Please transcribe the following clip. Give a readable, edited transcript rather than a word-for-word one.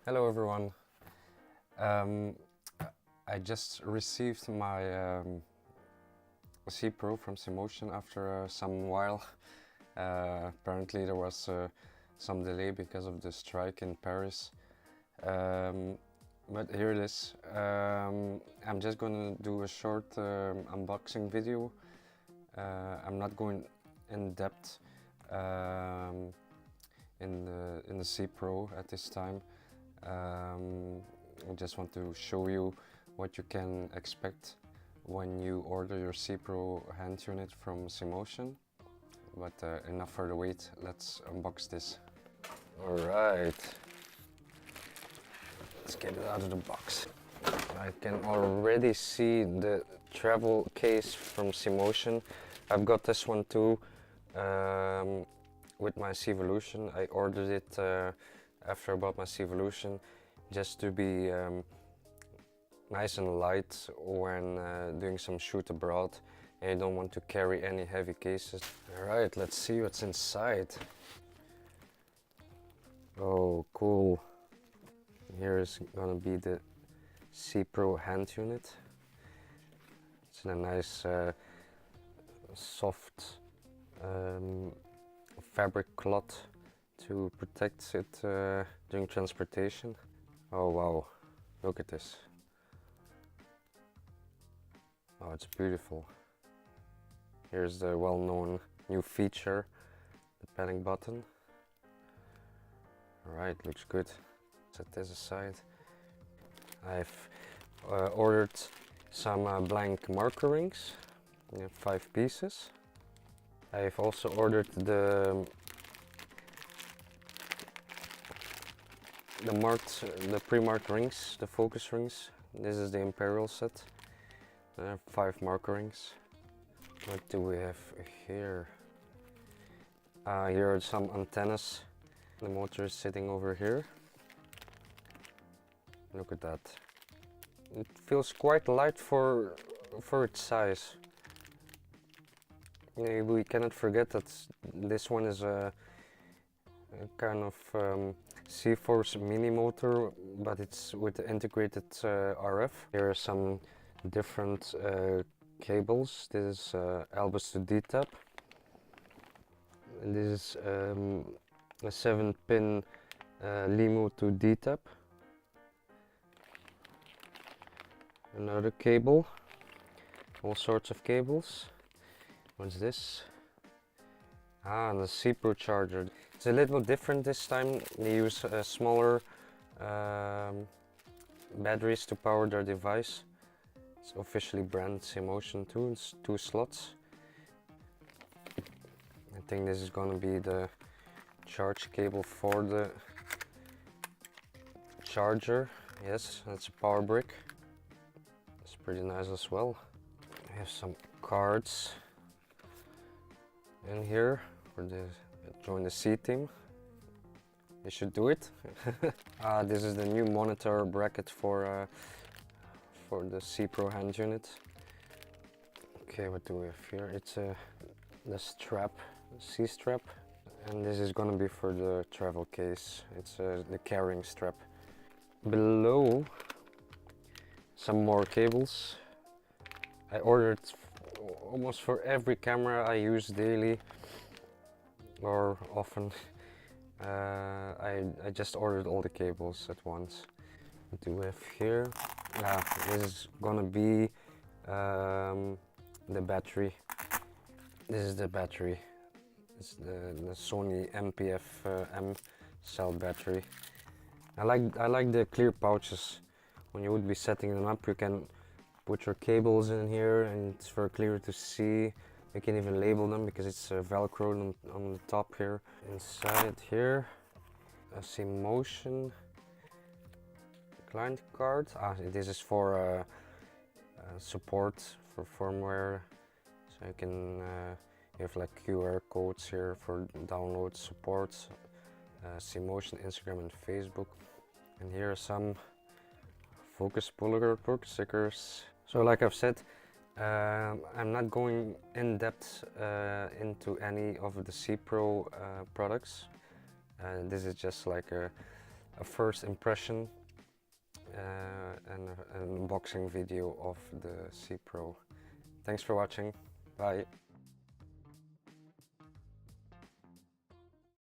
Hello everyone. Um, I just received my cPRO from cMotion after some while. Apparently there was some delay because of the strike in Paris. But here it is. I'm just gonna do a short unboxing video. I'm not going in depth in the cPRO at this time. I just want to show you what you can expect when you order your cPRO hand unit from cMotion. But enough further wait, let's unbox this. Alright, let's get it out of the box. I can already see the travel case from cMotion. I've got this one too with my cEvolution. I ordered it after I bought my cEvolution just to be nice and light when doing some shoot abroad and you don't want to carry any heavy cases. Alright, let's see what's inside. Oh, cool. Here is gonna be the cPRO hand unit. It's in a nice soft fabric cloth to protect it during transportation. Oh wow, look at this. Oh, it's beautiful. Here's the well-known new feature, the panic button. Alright, looks good. Set this aside. I've ordered some blank marker rings, 5 pieces. I've also ordered the pre-marked rings, the focus rings. This is the Imperial set. 5 marker rings. What do we have here? Here are some antennas. The motor is sitting over here. Look at that. It feels quite light for its size. We cannot forget that this one is a kind of C-Force mini motor, but it's with the integrated RF. Here are some different cables. This is Albus to D-tap. And this is a 7-pin LiMo to D-tap. Another cable. All sorts of cables. What's this? Ah, the cPRO charger. It's a little different this time. They use smaller batteries to power their device. It's officially branded cMotion too. It's 2 slots. I think this is gonna be the charge cable for the charger. Yes, that's a power brick. It's pretty nice as well. I have some cards in here for the join the cteam. You should do it. This is the new monitor bracket for the cPRO hand unit. Okay, what do we have here? It's the strap, C-strap, and this is gonna be for the travel case. It's the carrying strap. Below, some more cables. I ordered almost for every camera I use daily or often. I just ordered all the cables at once. What do we have here? This is gonna be the battery. This is the battery. It's the Sony MPF M cell battery. I like the clear pouches. When you would be setting them up, you can put your cables in here and it's very clear to see. You can even label them because it's velcro on the top here. Inside here, a cMotion client card. This is for support for firmware. So you can you have like QR codes here for download support, cMotion, Instagram and Facebook. And here are some focus puller stickers. So like I've said, I'm not going in depth into any of the cPRO products. This is just like a a first impression and an unboxing video of the cPRO. Thanks for watching. Bye.